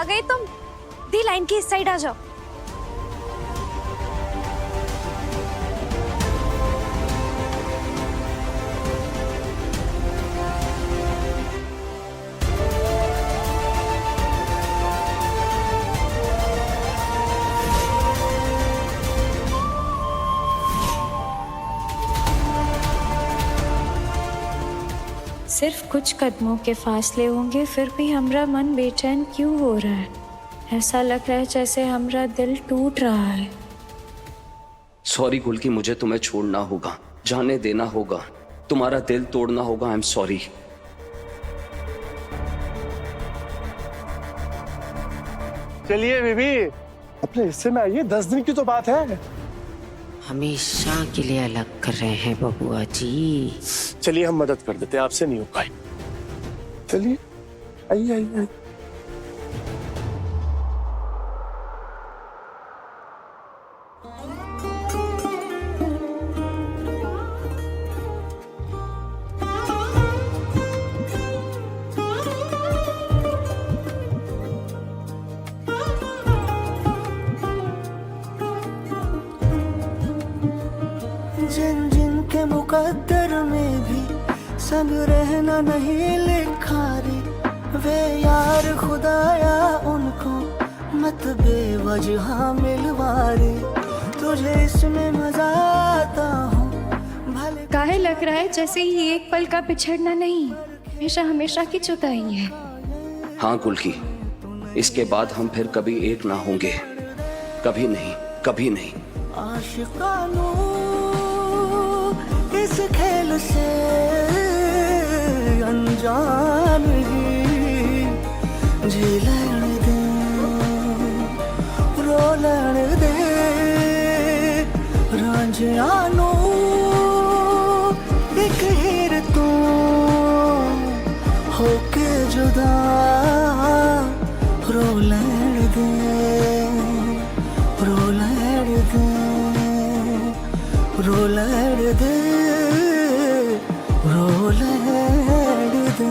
आ गई तुम? दी लाइन की इस साइड आ जाओ। सिर्फ कुछ कदमों के फासले होंगे, फिर भी हमरा मन बेचैन क्यों हो रहा है? ऐसा लग रहा है जैसे हमरा दिल टूट रहा है। सॉरी गुल्की, मुझे तुम्हें छोड़ना होगा, जाने देना होगा, तुम्हारा दिल तोड़ना होगा। I am sorry. चलिए बीबी, अपने हिस्से में आइए। 10 दिन की तो बात है। हमेशा के लिए अलग कर रहे हैं बबुआ जी। चलिए हम मदद कर देते हैं, आपसे नहीं हो पाई। चलिए आइए आइए आइए। जिन जिन के मुकद्दर में भी संग रहना नहीं लिखा रे, वे यार खुदाया उनको मत बेवजह मिलवा रे। तुझे इसमें मजा आता हो भले। काहे लग रहा है जैसे ये एक पल का बिछड़ना नहीं, हमेशा हमेशा की जुदाई है। हाँ गुल्की, इसके बाद हम फिर कभी एक ना होंगे, कभी नहीं, कभी नहीं। आशिकानो इस खेल से अनजान ही जी लेने दे, रो लेने दे रांझियानो। एक हीर तू होके जुदा, रो लेने दे, रो लेने दे, रो लेने दे, रो लेने दे।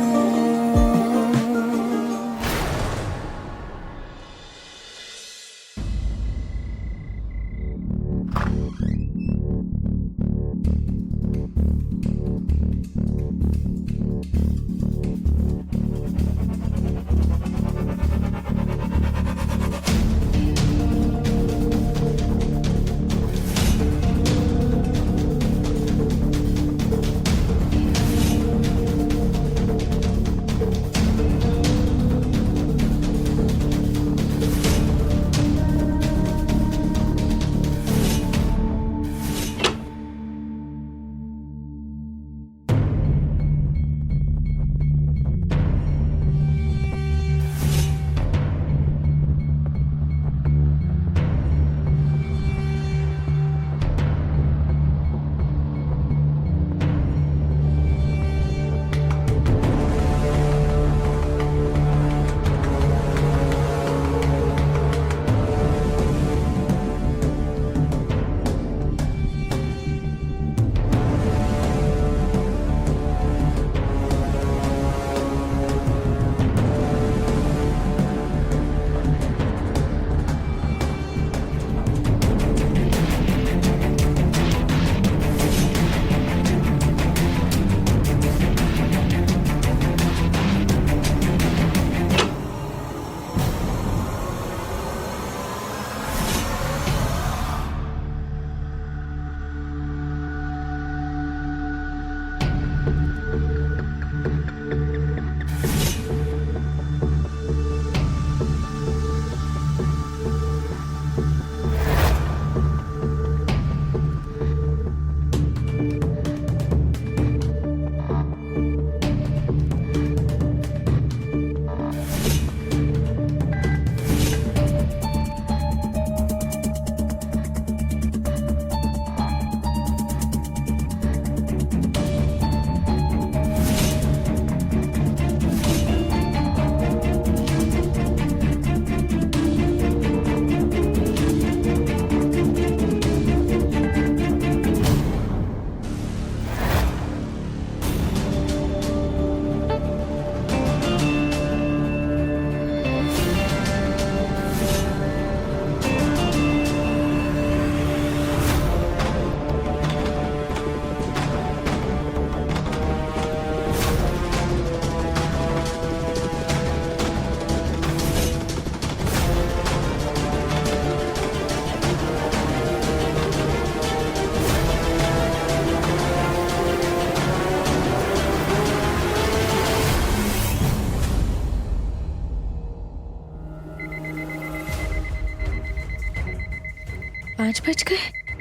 5 बज गए।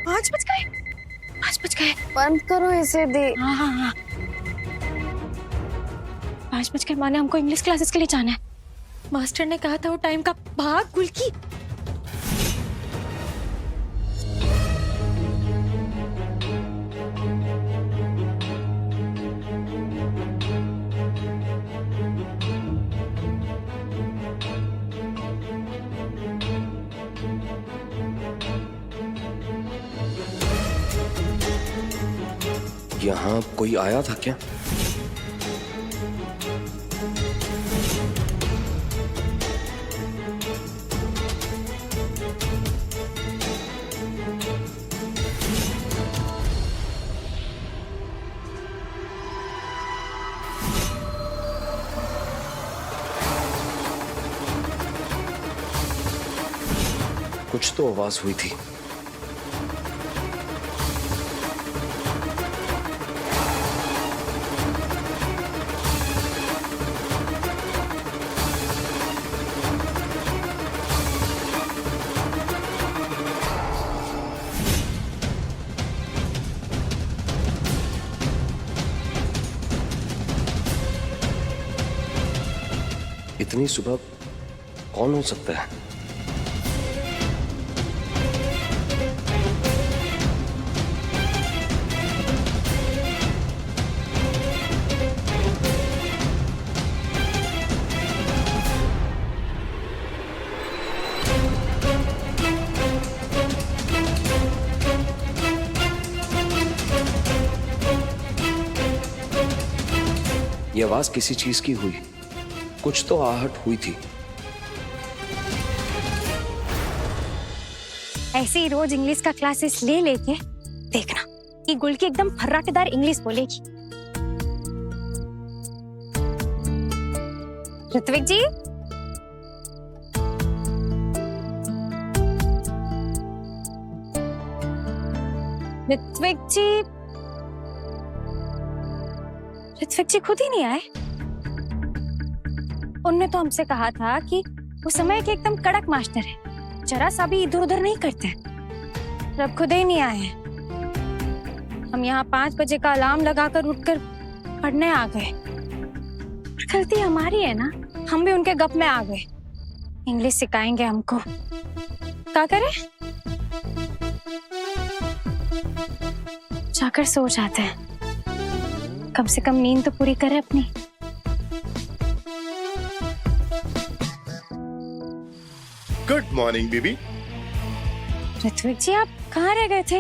5 बज गए। 5 बज गए। बंद करो इसे दे। हाँ हाँ हाँ 5 बज गए। माने हमको इंग्लिश क्लासेस के लिए जाना है। मास्टर ने कहा था वो टाइम का। भाग गुल्की। यहाँ कोई आया था क्या? कुछ तो आवाज हुई थी। इतनी सुबह कौन हो सकता है? ये आवाज किसी चीज की हुई। कुछ तो आहट हुई थी। ऐसे ही रोज इंग्लिश का क्लासेस ले लेके देखना कि गुल्की एकदम फर्राटेदार इंग्लिश बोलेगी। ऋत्विक जी, ऋत्विक जी, ऋत्विक जी खुद ही नहीं आए। उनने तो हमसे कहा था कि वो समय के एकदम कड़क मास्टर है, जरा सा भी इधर उधर नहीं करते। अब खुद ही नहीं आए हैं। हम यहाँ 5 बजे का अलार्म लगाकर उठकर पढ़ने आ गए। गलती हमारी है ना, हम भी उनके गप में आ गए। इंग्लिश सिखाएंगे हमको। क्या करें? जाकर सो जाते हैं। कम से कम नींद तो पूरी करें अपनी। गुड मॉर्निंग बीबी। ऋत्विक जी, आप कहाँ रह गए थे?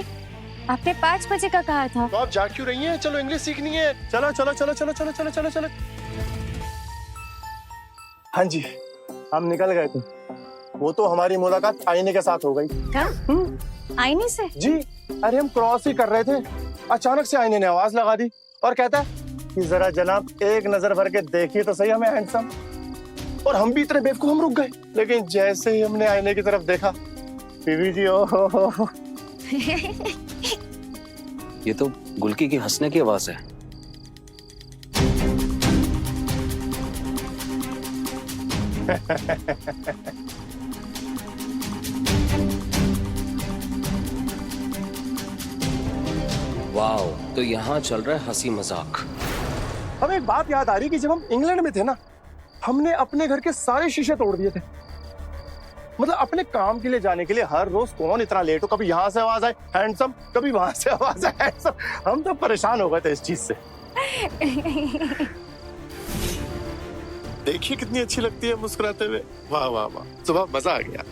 आपने 5 बजे का कहा था। तो आप जा क्यों रही हैं? चलो इंग्लिश सीखनी है। चलो चलो चलो चलो चलो चलो चलो चलो। हाँ जी, हम निकल गए थे। वो तो हमारी मुलाकात आईने के साथ हो गई। क्या? आईने से? जी, अरे हम क्रॉस ही कर रहे थे, अचानक से आईने ने आवाज लगा दी और कहता है कि जरा जनाब एक नजर भर के देखिए तो सही हमें हैंडसम। और हम भी इतने बेवकूफ, हम रुक गए। लेकिन जैसे ही हमने आईने की तरफ देखा, बीवी जी ओ ये तो गुल्की की हंसने की आवाज है। वाओ, तो यहाँ चल रहा है हंसी मजाक। हमें एक बात याद आ रही कि जब हम इंग्लैंड में थे ना, हमने अपने घर के सारे शीशे तोड़ दिए थे। मतलब अपने काम के लिए जाने के लिए हर रोज कौन इतना लेट हो, कभी यहाँ से आवाज आए हैंडसम, कभी वहां से आवाज आए हैंडसम। हम तो परेशान हो गए थे इस चीज से। देखिए कितनी अच्छी लगती है मुस्कुराते हुए। वाह वाह वाह, सुबह मजा आ गया।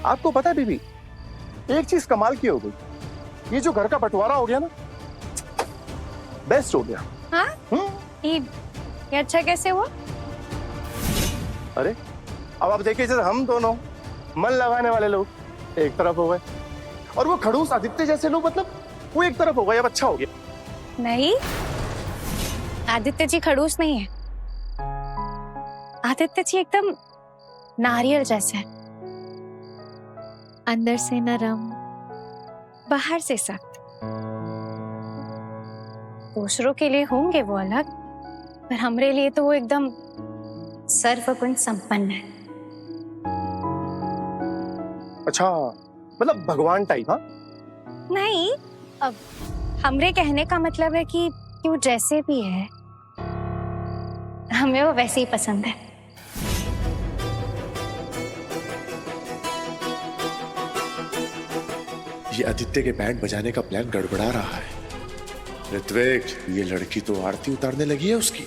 आपको पता है बीबी, एक चीज कमाल की हो गई। ये जो घर का बंटवारा हो गया ना, बेस्ट हो गया। हाँ? ये अच्छा कैसे हुआ? अरे अब आप देखिए, जैसे हम दोनों मन लगाने वाले लोग एक तरफ हो गए और वो खड़ूस आदित्य जैसे लोग, मतलब वो एक तरफ हो गए। अब अच्छा हो गया। नहीं, आदित्य जी खड़ूस नहीं है। आदित्य जी एकदम नारियल जैसे है। अंदर से नरम, बाहर से सख्त। दूसरों के लिए होंगे वो अलग, पर हमरे लिए तो वो एकदम सर्वगुण संपन्न है। अच्छा, मतलब भगवान टाइप? हाँ, नहीं, अब हमरे कहने का मतलब है कि वो जैसे भी है हमें वो वैसे ही पसंद है। ये आदित्य के बैंड बजाने का प्लान गड़बड़ा रहा है। ऋत्विक, ये लड़की तो आरती उतारने लगी है उसकी।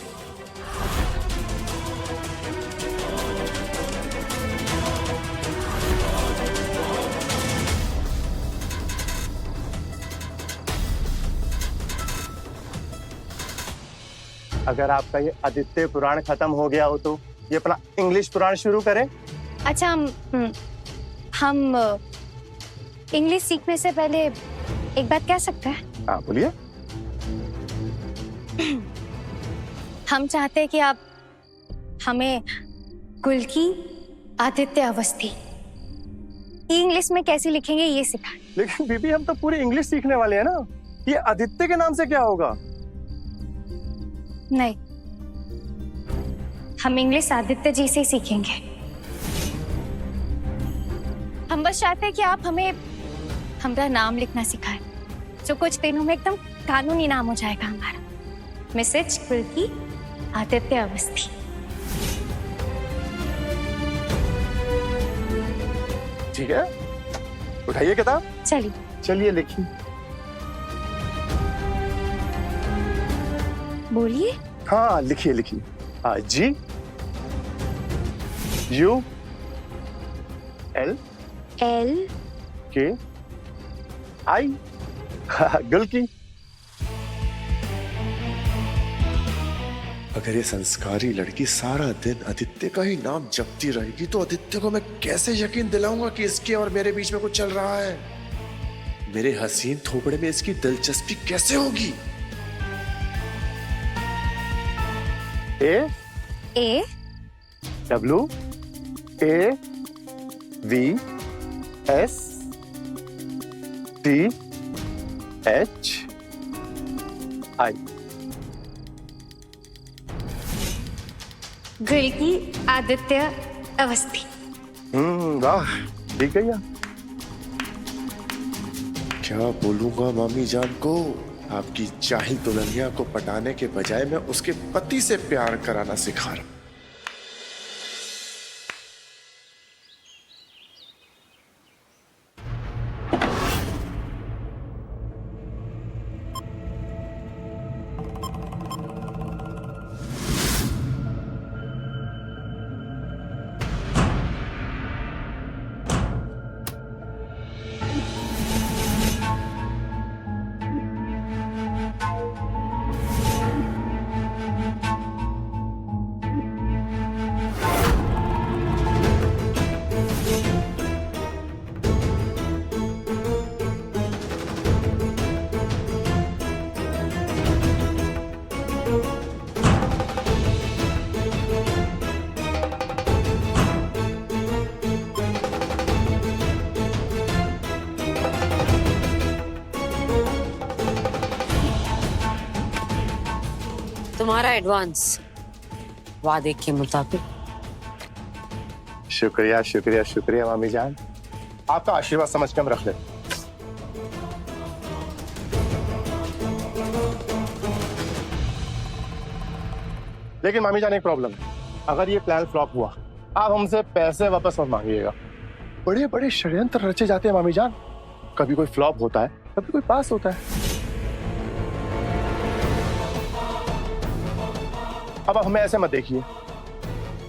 अगर आपका ये आदित्य पुराण खत्म हो गया हो तो ये अपना इंग्लिश पुराण शुरू करें। अच्छा, हम इंग्लिश सीखने से पहले एक बात कह सकते हैं? हाँ, बोलिए। हम चाहते हैं कि आप हमें गुलकी आदित्य अवस्थी इंग्लिश में कैसे लिखेंगे ये सिखाएं। लेकिन बीबी, हम तो पूरी इंग्लिश सीखने वाले हैं ना। ये आदित्य के नाम से क्या होगा? नहीं, हम इंग्लिश आदित्य जी से ही सीखेंगे। हम बस चाहते हैं कि आप हमें हमारा नाम लिखना सिखाएं, जो कुछ दिनों में एकदम कानूनी नाम हो जाएगा हमारा, मिसेज गुलकी आदित्य अवस्थी। ठीक है, उठाइए किताब। चलिए। चलिए लिखिए। बोलिए। हाँ, लिखिए लिखिए। जी यू एल एल के आई गुलकी। अगर ये संस्कारी लड़की सारा दिन आदित्य का ही नाम जपती रहेगी तो आदित्य को मैं कैसे यकीन दिलाऊंगा कि इसके और मेरे बीच में कुछ चल रहा है? मेरे हसीन थोपड़े में इसकी दिलचस्पी कैसे होगी? A W A V S T H I. Gulki Aditya Awasthi. वाह, ठीक है। क्या बोलूंगा मामी जान को? आपकी जाहिल दुल्हनिया को पटाने के बजाय मैं उसके पति से प्यार कराना सिखा रहा हूं। तुम्हारा एडवांस वादे के मुताबिक। शुक्रिया शुक्रिया शुक्रिया मामी जान, आपका आशीर्वाद समझ के हम रख लेते। लेकिन मामी जान, एक प्रॉब्लम है। अगर ये प्लान फ्लॉप हुआ, आप हमसे पैसे वापस मत मांगिएगा। बड़े बड़े षड्यंत्र रचे जाते हैं मामी जान। कभी कोई फ्लॉप होता है, कभी कोई पास होता है। अब हमें ऐसे मत देखिए,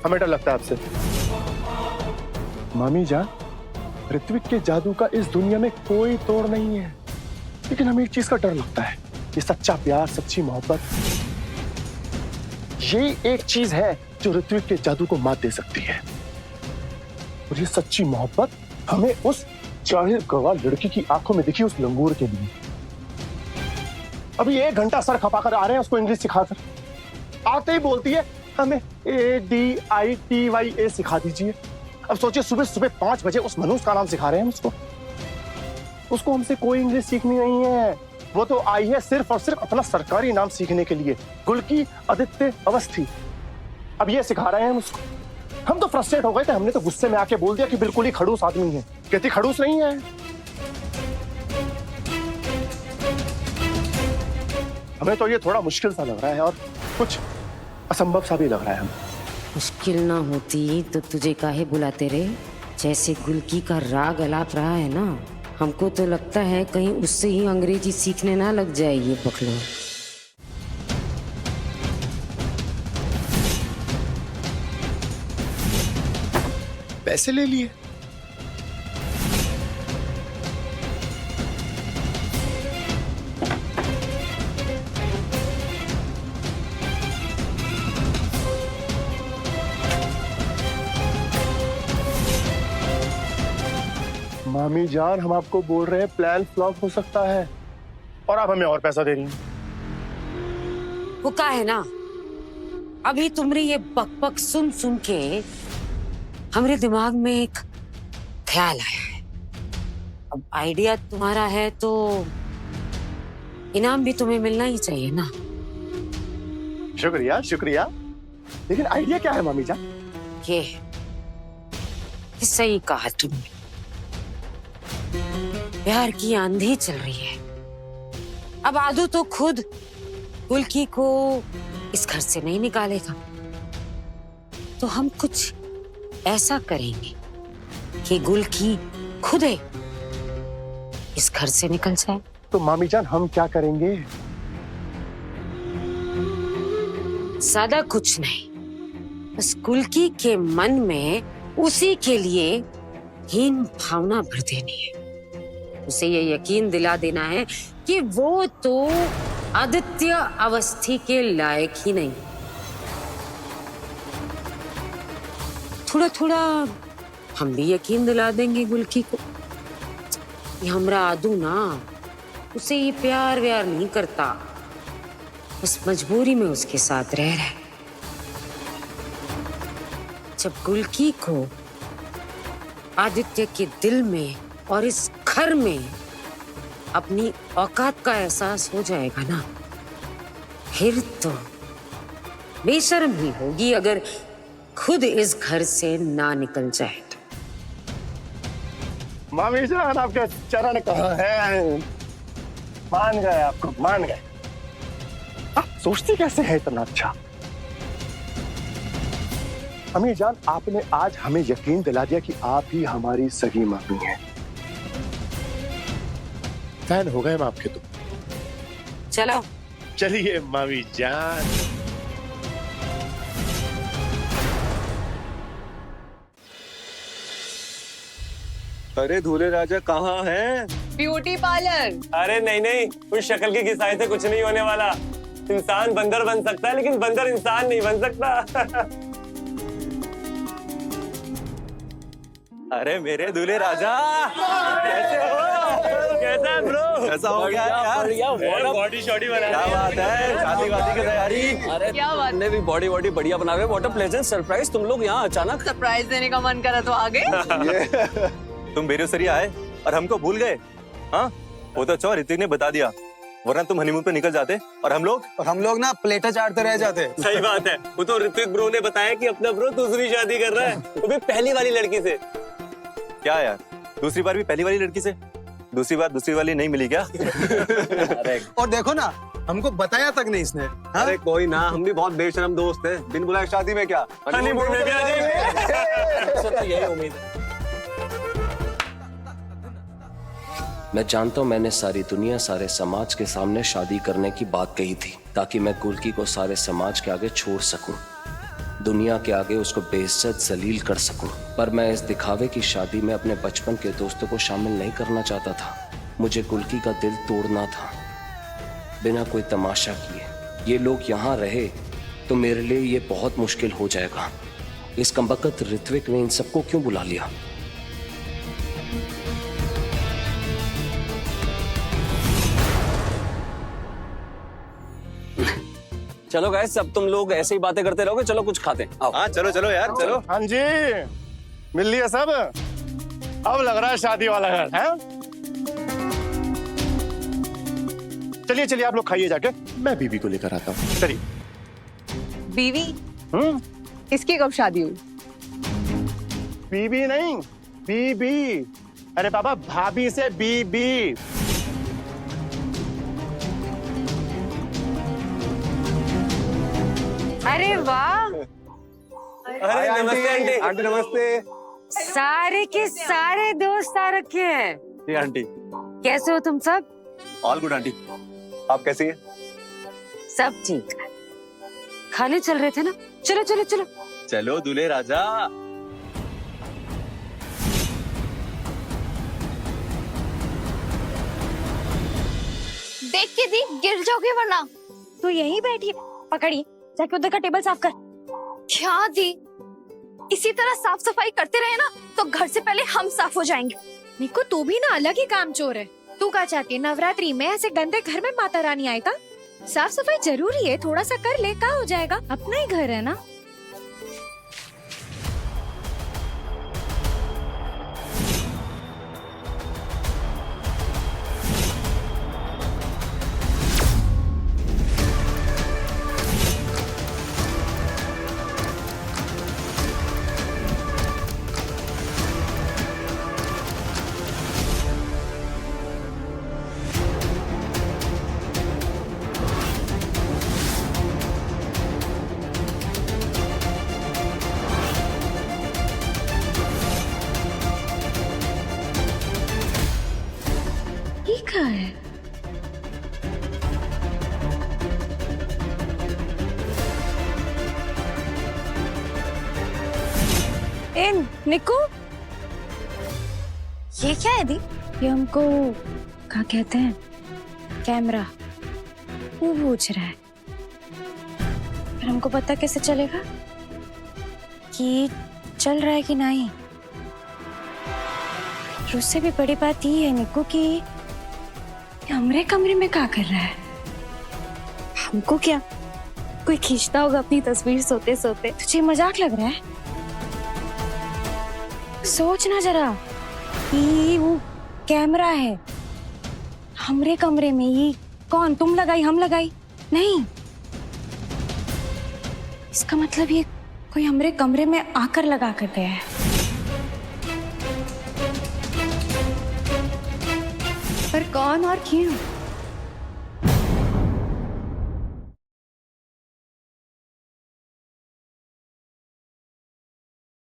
हमें डर लगता है आपसे। मामी जान, ऋत्विक के जादू का इस दुनिया में कोई तोड़ नहीं है, लेकिन हमें एक चीज का डर लगता है। ये सच्चा प्यार, सच्ची मोहब्बत, ये एक चीज है जो ऋत्विक के जादू को मात दे सकती है। और ये सच्ची मोहब्बत हमें उस जाहिल गवार लड़की की आंखों में दिखी, उस लंगूर के लिए। अभी 1 घंटा सर खपाकर आ रहे हैं उसको इंग्लिश सिखाकर। आते ही बोलती है हमें ADITYA सिखा दीजिए। अब सोचिए, सुबह सुबह 5 बजे उस मनुष्य का नाम सिखा रहे हैं उसको। उसको हमसे कोई इंग्लिश सीखनी नहीं है। वो तो आई है सिर्फ और सिर्फ अपना सरकारी नाम सीखने के लिए, गुल्की आदित्य अवस्थी। अब ये सिखा रहे हैं हम उसको। हम तो फ्रस्ट्रेट हो गए थे, हमने तो गुस्से में आके बोल दिया कि बिल्कुल ही खड़ूस आदमी है। कहती खड़ूस नहीं है। हमें तो ये थोड़ा मुश्किल सा लग रहा है और कुछ असंभव सा भी लग रहा है हमें। मुश्किल ना होती तो तुझे काहे बुलाते रे? जैसे गुल्की का राग अलाप रहा है ना, हमको तो लगता है कहीं उससे ही अंग्रेजी सीखने ना लग जाए ये बकलो। पैसे ले लिए? मामी जान, हम आपको बोल रहे हैं प्लान फ्लॉप हो सकता है और आप हमें और पैसा दे रही हैं। वो का है ना, अभी तुम्हारी ये बक बक सुन सुन के हमारे दिमाग में एक ख्याल आया है। अब आइडिया तुम्हारा है तो इनाम भी तुम्हें मिलना ही चाहिए ना। शुक्रिया शुक्रिया, लेकिन आइडिया क्या है मामी जान? ये सही कहा तुमने, प्यार की आंधी चल रही है। अब आदू तो खुद गुल्की को इस घर से नहीं निकालेगा, तो हम कुछ ऐसा करेंगे कि गुल्की खुद ही इस घर से निकल जाए। तो मामी जान हम क्या करेंगे? ज्यादा कुछ नहीं, बस गुल्की के मन में उसी के लिए हीन भावना भर देनी है। उसे ये यकीन दिला देना है कि वो तो आदित्य अवस्थी के लायक ही नहीं। थोड़ा थोड़ा हम भी यकीन दिला देंगे गुल्की को कि हमरा आदू ना उसे ये प्यार व्यार नहीं करता, उस मजबूरी में उसके साथ रह रहा है। जब गुल्की को आदित्य के दिल में और इस घर में अपनी औकात का एहसास हो जाएगा ना, फिर तो बेशर्म ही होगी अगर खुद इस घर से ना निकल जाए तो। मामी जान आपके चरण कहाँ हैं? मान गए, आपको मान गए। आप सोचती कैसे है इतना अच्छा? अम्मी जान, आपने आज हमें यकीन दिला दिया कि आप ही हमारी सगी मामी हैं। फैन हो गए हम आपके तो। चलो चलिए मामी जान। अरे दूल्हे राजा कहाँ हैं? Beauty parlour. अरे नहीं नहीं, उस शक्ल की घिसाई से कुछ नहीं होने वाला। इंसान बंदर बन सकता है लेकिन बंदर इंसान नहीं बन सकता। अरे मेरे दूल्हे राजा कैसे हो? कैसा है ब्रो? कैसा हो गया यार? बॉडी शॉडी बना, क्या बात है? शादी वादी की तैयारी? अरे क्या बात? तुमने भी बॉडी बढ़िया बना हुआ। व्हाट अ प्लेजेंट सरप्राइज, तुम लोग यहाँ अचानक। सरप्राइज देने का मन करा तो आ गए। तुम बेरोसरी आए और हमको भूल गए? हाँ, वो तो चौर ऋतिक ने बता दिया, वरना तुम हनीमून पे निकल जाते और हम लोग ना प्लेटा चाटते रह जाते। सही बात है, वो तो ऋतिक ब्रो ने बताया कि अपना ब्रो दूसरी शादी कर रहा है, वो भी पहली वाली लड़की से। क्या यार, दूसरी बार भी पहली वाली लड़की से? दूसरी बार दूसरी वाली नहीं मिली क्या? अरे और देखो ना, हमको बताया तक नहीं इसने। हाँ? अरे कोई ना, हम भी बहुत बेशरम दोस्त हैं, बिन बुलाए शादी में क्या हनीमून में भी आ जाएंगे। यही उम्मीद है। मैं जानता हूँ मैंने सारी दुनिया सारे समाज के सामने शादी करने की बात कही थी ताकि मैं गुल्की को सारे समाज के आगे छोड़ सकूं, दुनिया के आगे उसको बेइज्जत जलील कर सकूं। पर मैं इस दिखावे की शादी में अपने बचपन के दोस्तों को शामिल नहीं करना चाहता था। मुझे गुल्की का दिल तोड़ना था बिना कोई तमाशा किए। ये लोग यहाँ रहे तो मेरे लिए ये बहुत मुश्किल हो जाएगा। इस कमबख्त ऋत्विक ने इन सबको क्यों बुला लिया? चलो गाइस, अब तुम लोग ऐसे ही बातें करते रहोगे, चलो कुछ खाते हैं। हाँ चलो चलो यार चलो। हाँ जी, मिल लिया सब। अब लग रहा है शादी वाला घर है। चलिए चलिए आप लोग खाइए जाके। मैं बीबी को लेकर आता हूँ। चलिए। बीवी, इसकी कब शादी हुई? बीबी नहीं, बीबी। अरे बाबा, भाभी से बीबी। अरे वाह, अरे नमस्ते आंटी। आंटी नमस्ते। सारे के सारे दोस्त आ रखे हैं। जी आंटी। कैसे हो तुम सब? All good aunty. आप कैसी है? सब ठीक। खाने चल रहे थे ना? चलो चलो चलो। चलो दूल्हे राजा। देख के दी, गिर जाओगे वरना। तू यहीं बैठी पकड़ी, जाके उधर का टेबल साफ कर। क्या दी, इसी तरह साफ सफाई करते रहे ना तो घर से पहले हम साफ हो जाएंगे। निको, तू भी ना अलग ही काम चोर है। तू क्या चाहती है नवरात्रि में ऐसे गंदे घर में माता रानी आएगा? साफ सफाई जरूरी है, थोड़ा सा कर ले, क्या हो जाएगा, अपना ही घर है ना। क्या है? ए निको, ये क्या है दी? ये हमको क्या कहते हैं? कैमरा। वो पूछ रहा है, पर हमको पता कैसे चलेगा कि चल रहा है कि नहीं? और उससे भी बड़ी बात ये है निको कि हमारे कमरे में क्या कर रहा है? हमको क्या कोई खींचता होगा अपनी तस्वीर सोते सोते? तुझे मजाक लग रहा है? सोच ना जरा, ये वो कैमरा है हमरे कमरे में। ये कौन, तुम लगाई हम लगाई? नहीं, इसका मतलब ये कोई हमरे कमरे में आकर लगा कर गया है। पर कौन और क्यों?